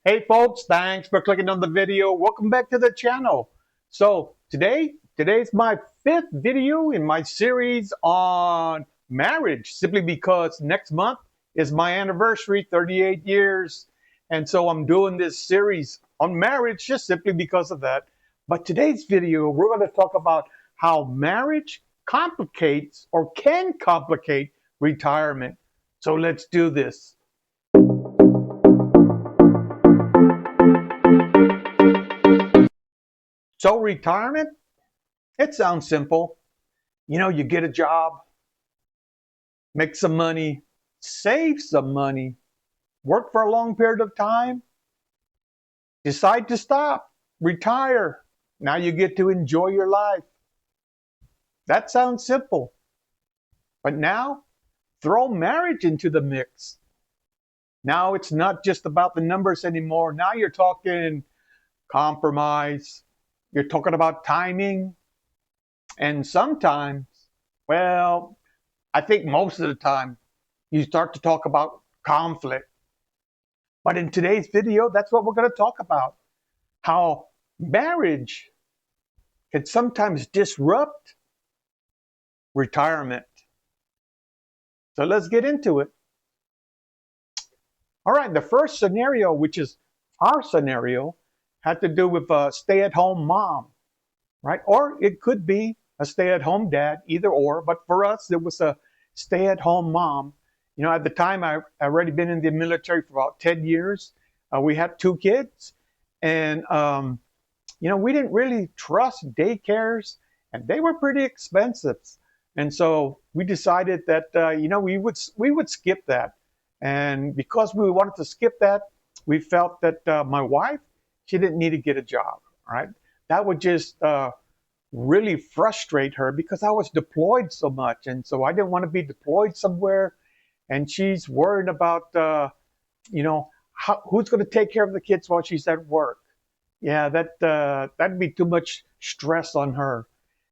Hey folks, thanks for clicking on the video. Welcome back to the channel. So today's my fifth video in my series on marriage, simply because next month is my anniversary, 38 years. And so I'm doing this series on marriage just simply because of that. But today's video, we're going to talk about how marriage complicates or can complicate retirement. So let's do this. So retirement, it sounds simple. You get a job, make some money, save some money, work for a long period of time, decide to stop, retire. Now you get to enjoy your life. That sounds simple. But now throw marriage into the mix. Now it's not just about the numbers anymore. Now you're talking compromise. You're talking about timing. And sometimes, well, I think most of the time, you start to talk about conflict. But in today's video, that's what we're going to talk about. How marriage can sometimes disrupt retirement. So let's get into it. All right, the first scenario, which is our scenario, had to do with a stay-at-home mom, right? Or it could be a stay-at-home dad, either or. But for us, it was a stay-at-home mom. At the time, I already been in the military for about 10 years. We had two kids, and we didn't really trust daycares, and they were pretty expensive. And so we decided that we would skip that. And because we wanted to skip that, we felt that my wife, she didn't need to get a job. Right? That would just really frustrate her because I was deployed so much, and so I didn't want to be deployed somewhere. And she's worried about who's going to take care of the kids while she's at work. Yeah, that'd be too much stress on her.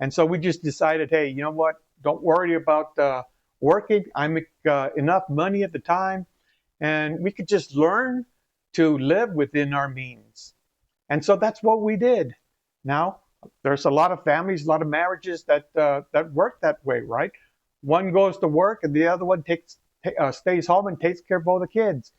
And so we just decided, hey, you know what? Don't worry about working. I make enough money at the time, and we could just learn to live within our means. And so that's what we did. Now, there's a lot of families, a lot of marriages that work that way, right? One goes to work, and the other one stays home and takes care of all the kids.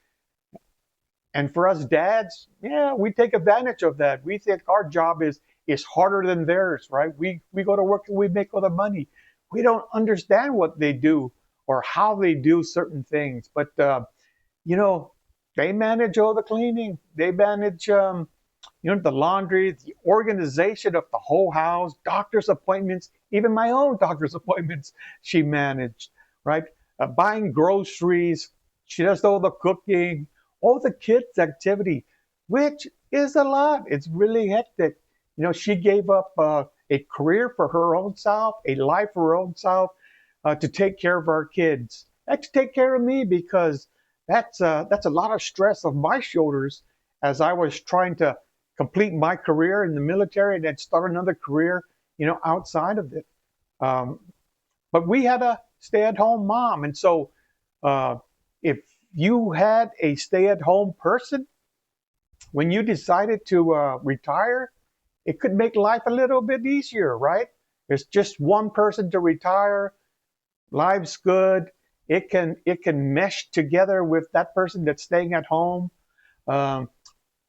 And for us dads, yeah, we take advantage of that. We think our job is harder than theirs, right? We go to work and we make all the money. We don't understand what they do or how they do certain things, but you know, they manage all the cleaning. They manage the laundry, the organization of the whole house, doctor's appointments, even my own doctor's appointments. She managed, right? Buying groceries. She does all the cooking, all the kids' activity, which is a lot. It's really hectic. She gave up a career for her own self, a life for her own self, to take care of our kids, and to take care of me because that's a lot of stress on my shoulders as I was trying to complete my career in the military and then start another career, outside of it. Um, but we had a stay-at-home mom, and so uh, if you had a stay-at-home person when you decided to retire, it could make life a little bit easier, right? There's just one person to retire. Life's good. It can mesh together with that person that's staying at home, um,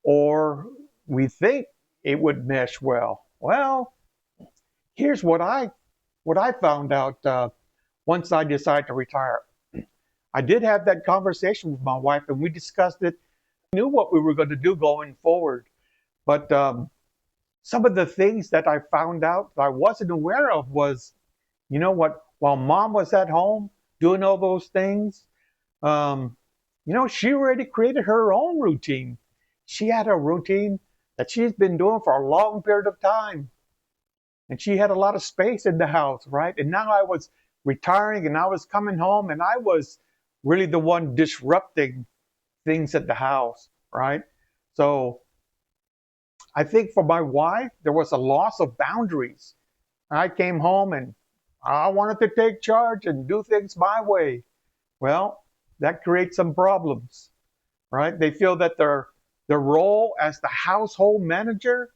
or we think it would mesh well. Well, here's what I found out once I decided to retire. I did have that conversation with my wife, and we discussed it. Knew what we were going to do going forward, but some of the things that I found out that I wasn't aware of was, what? While mom was at home doing all those things, um, she already created her own routine. She had a routine that she's been doing for a long period of time. And she had a lot of space in the house, right? And now I was retiring and I was coming home and I was really the one disrupting things at the house, right? So I think for my wife, there was a loss of boundaries. I came home and I wanted to take charge and do things my way. Well, that creates some problems, right? They feel that The role as the household manager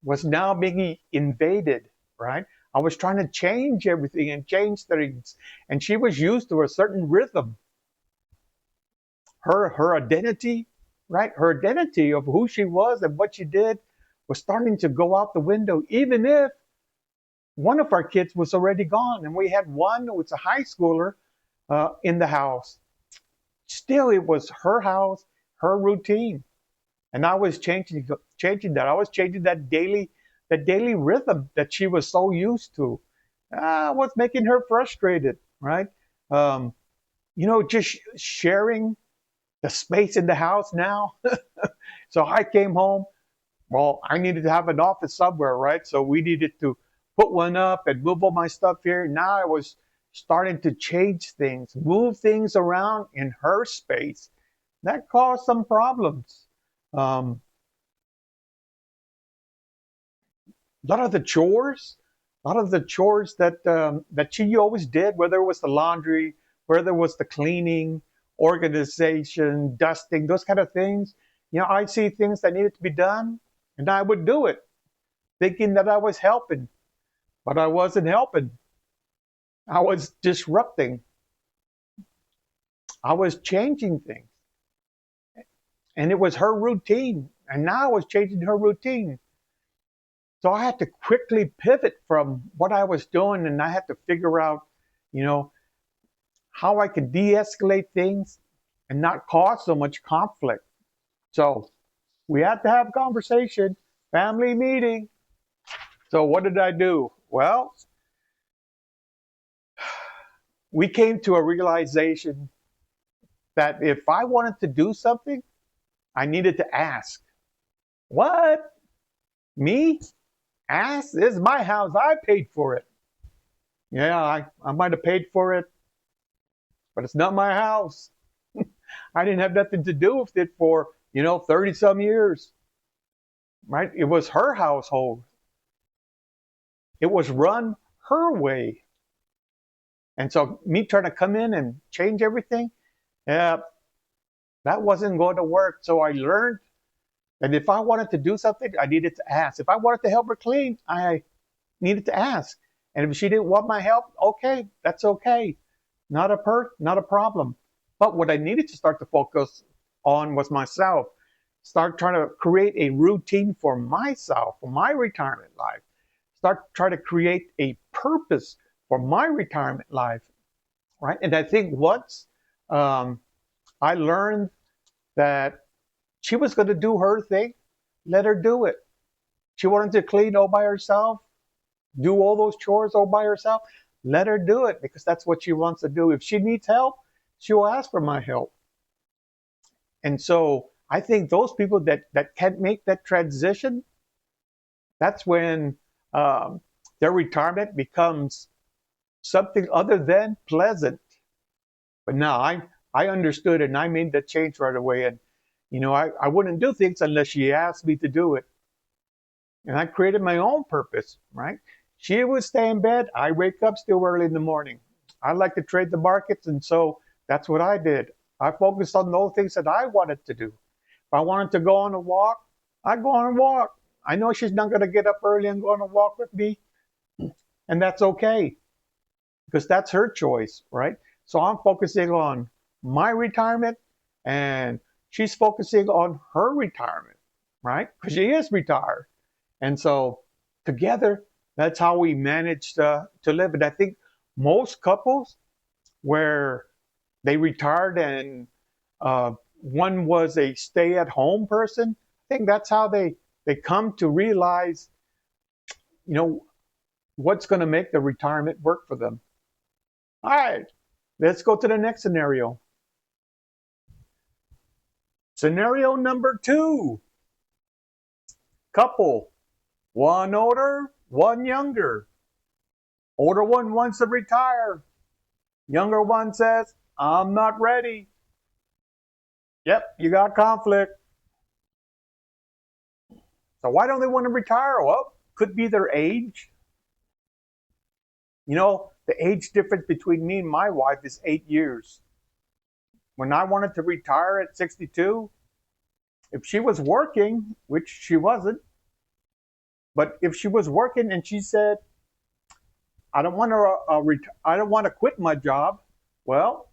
was now being invaded, right? I was trying to change everything and change things, and she was used to a certain rhythm. Her identity, right? Her identity of who she was and what she did was starting to go out the window, even if one of our kids was already gone, and we had one who was a high schooler in the house. Still, it was her house, her routine, and I was changing that. I was changing that daily rhythm that she was so used to. Was making her frustrated, right? Um, just sharing the space in the house now. So I came home. Well, I needed to have an office somewhere, right? So we needed to put one up and move all my stuff here. Now I was starting to change things, move things around in her space. That caused some problems. Um, a lot of the chores, a lot of the chores that she always did, whether it was the laundry, whether it was the cleaning, organization, dusting, those kind of things. I'd see things that needed to be done, and I would do it, thinking that I was helping, but I wasn't helping. I was disrupting. I was changing things, and it was her routine, and now I was changing her routine. So I had to quickly pivot from what I was doing, and I had to figure out, you know, how I could de-escalate things and not cause so much conflict. So we had to have a conversation, family meeting. So what did I do? Well, we came to a realization that if I wanted to do something, I needed to ask. What? Me? Ask? This is my house. I paid for it. Yeah, I might have paid for it, but it's not my house. I didn't have nothing to do with it for, 30 some years, right? It was her household. It was run her way. And so me trying to come in and change everything, yeah, that wasn't going to work. So I learned that if I wanted to do something, I needed to ask. If I wanted to help her clean, I needed to ask. And if she didn't want my help, okay, that's okay. Not a problem. But what I needed to start to focus on was myself. Start trying to create a routine for myself, for my retirement life. Start trying to create a purpose for my retirement life, right? And I think once um, I learned that she was going to do her thing, let her do it. She wanted to clean all by herself, do all those chores all by herself. Let her do it because that's what she wants to do. If she needs help, she'll ask for my help. And so I think those people that can't make that transition, that's when um, their retirement becomes something other than pleasant. But now I understood and I made that change right away. And I wouldn't do things unless she asked me to do it. And I created my own purpose, right? She would stay in bed. I wake up still early in the morning. I like to trade the markets, and so that's what I did. I focused on those things that I wanted to do. If I wanted to go on a walk, I go on a walk. I know she's not going to get up early and go on a walk with me, and that's okay because that's her choice, right? So I'm focusing on my retirement, and she's focusing on her retirement, right? Because she is retired. And so together, that's how we managed to live. And I think most couples where they retired and one was a stay-at-home person, I think that's how they come to realize, you know, what's going to make the retirement work for them. All right, let's go to the next scenario. Scenario number two, couple, one older, one younger. Older one wants to retire. Younger one says, I'm not ready. Yep, you got conflict. So why don't they want to retire? Well, could be their age. The age difference between me and my wife is 8 years. When I wanted to retire at 62, If she was working, which she wasn't, but if she was working and she said, I don't want to quit my job," well,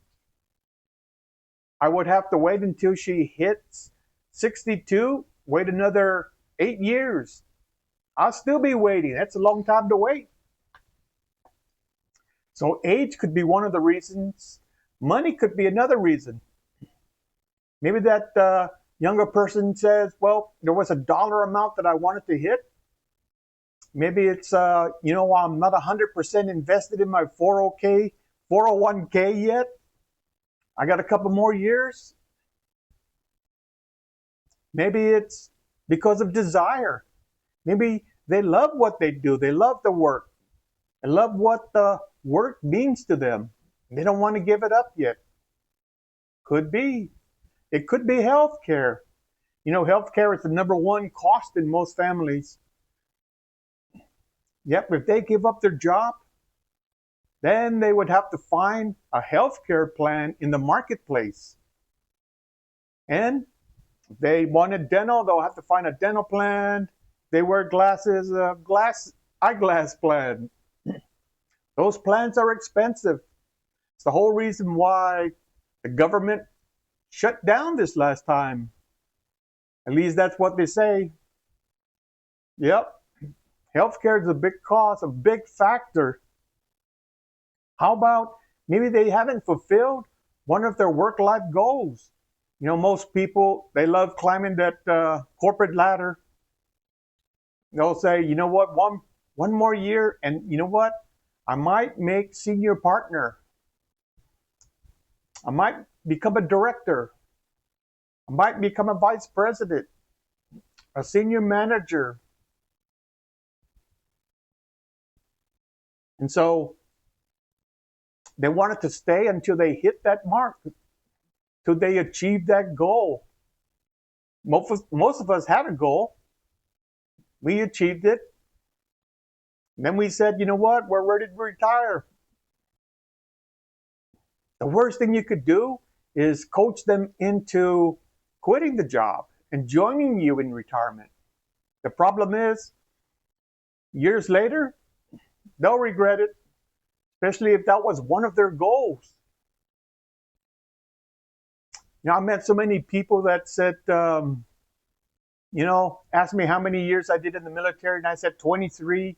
I would have to wait until she hits 62, wait another 8 years. I'll still be waiting. That's a long time to wait. So age could be one of the reasons. Money could be another reason. Maybe that younger person says, "Well, there was a dollar amount that I wanted to hit. Maybe it's, I'm not 100% invested in my 401k yet. I got a couple more years." Maybe it's because of desire. Maybe they love what they do. They love the work. They love what the work means to them. They don't want to give it up yet. Could be. It could be healthcare. Healthcare is the number one cost in most families. Yep, if they give up their job, then they would have to find a healthcare plan in the marketplace. And if they wanted dental, they'll have to find a dental plan. They wear glasses, eyeglass plan. Those plans are expensive. It's the whole reason why the government shut down this last time. At least that's what they say. Yep. Healthcare is a big cost, a big factor. How about maybe they haven't fulfilled one of their work life goals? Most people, they love climbing that corporate ladder. They'll say, "You know what, one more year, and you know what? I might make senior partner. I might become a director. I might become a vice president, a senior manager." And so they wanted to stay until they hit that mark, till they achieve that goal. Most of us had a goal. We achieved it. And then we said, "You know what? We're ready to retire." The worst thing you could do is coach them into quitting the job and joining you in retirement. The problem is, years later, they'll regret it, especially if that was one of their goals. I met so many people that said, asked me how many years I did in the military, and I said 23.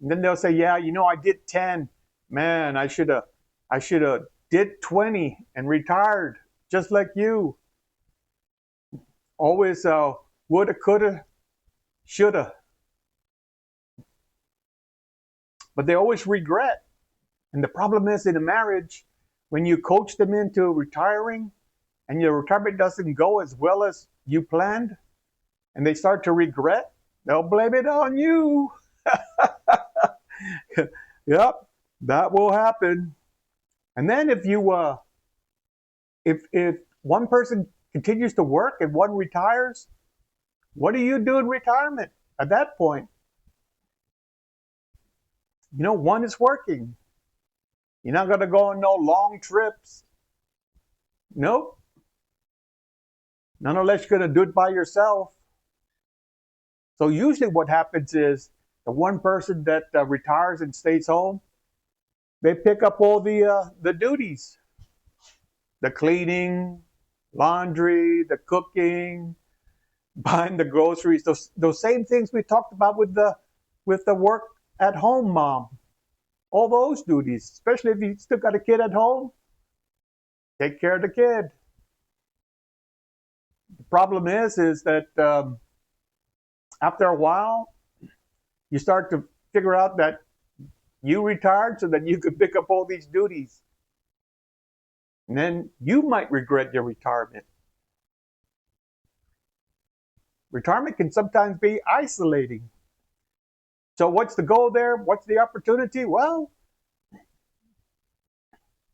And then they'll say, "Yeah, I did 10. Man, I should have did 20 and retired just like you." Always woulda, coulda, shoulda. But they always regret. And the problem is in a marriage, when you coach them into retiring and your retirement doesn't go as well as you planned, and they start to regret, they'll blame it on you. Yep, that will happen. And then if one person continues to work and one retires, what do you do in retirement at that point? One is working. You're not going to go on no long trips. Nope. Not unless you're going to do it by yourself. So usually what happens is the one person that retires and stays home, they pick up all the duties, the cleaning, laundry, the cooking, buying the groceries, those same things we talked about with the work at home mom. All those duties, especially if you still got a kid at home, take care of the kid. The problem is that after a while, you start to figure out that you retired so that you could pick up all these duties. And then you might regret your retirement. Retirement can sometimes be isolating. So what's the goal there? What's the opportunity? Well,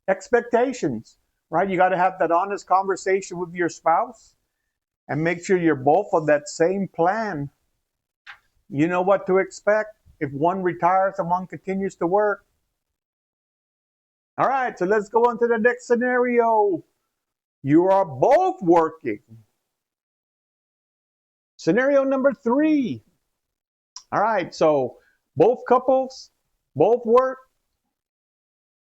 expectations, right? You got to have that honest conversation with your spouse and make sure you're both on that same plan. You know what to expect if one retires and one continues to work. All right, so let's go on to the next scenario. You are both working. Scenario number 3. All right, so both couples, both work,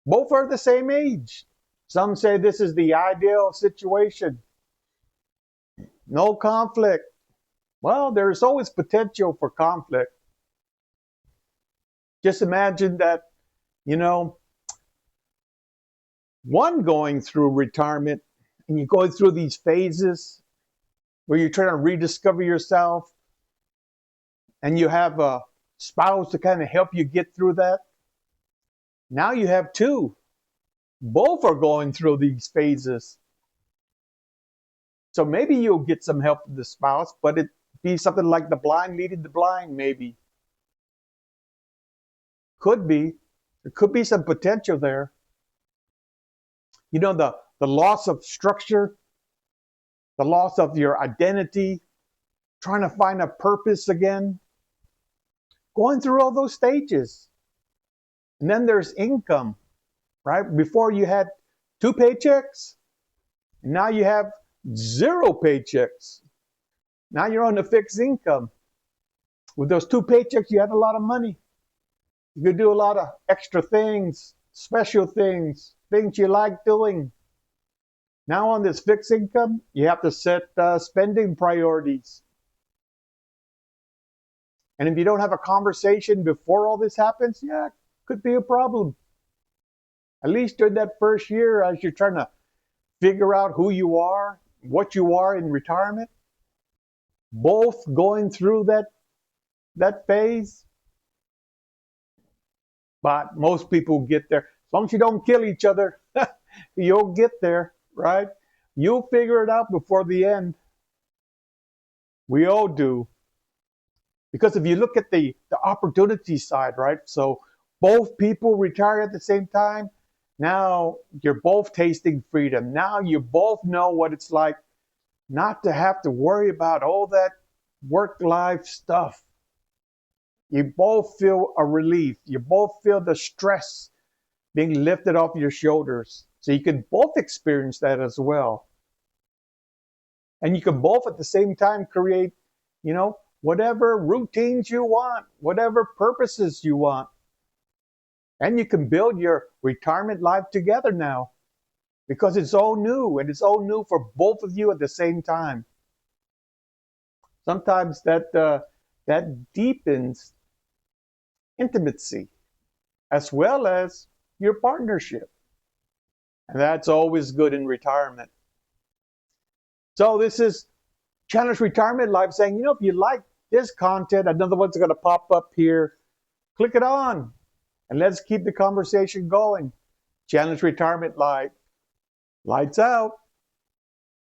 both are the same age. Some say this is the ideal situation. No conflict. Well, there's always potential for conflict. Just imagine that, you know, one going through retirement and you're going through these phases where you're trying to rediscover yourself and you have a spouse to kind of help you get through that. Now you have two. Both are going through these phases. So maybe you'll get some help from the spouse, but it be something like the blind leading the blind, maybe. Could be. There could be some potential there. You know, the loss of structure, the loss of your identity, trying to find a purpose again, going through all those stages. And then there's income, right? Before you had 2 paychecks, and now you have 0 paychecks. Now you're on a fixed income. With those 2 paychecks, you had a lot of money. You could do a lot of extra things, special things, things you like doing. Now on this fixed income, you have to set spending priorities. And if you don't have a conversation before all this happens, yeah, it could be a problem. At least during that first year, as you're trying to figure out who you are, what you are in retirement, both going through that phase. But most people get there. As long as you don't kill each other, you'll get there, right? You'll figure it out before the end. We all do. Because if you look at the opportunity side, right? So both people retire at the same time. Now you're both tasting freedom. Now you both know what it's like not to have to worry about all that work-life stuff. You both feel a relief. You both feel the stress being lifted off your shoulders. So you can both experience that as well. And you can both at the same time create, whatever routines you want, whatever purposes you want. And you can build your retirement life together now because it's all new and it's all new for both of you at the same time. Sometimes that deepens intimacy as well as your partnership. And that's always good in retirement. So this is Challenge Retirement Life saying, if you like this content, another one's going to pop up here. Click it on and let's keep the conversation going. Challenge Retirement Life. Lights out.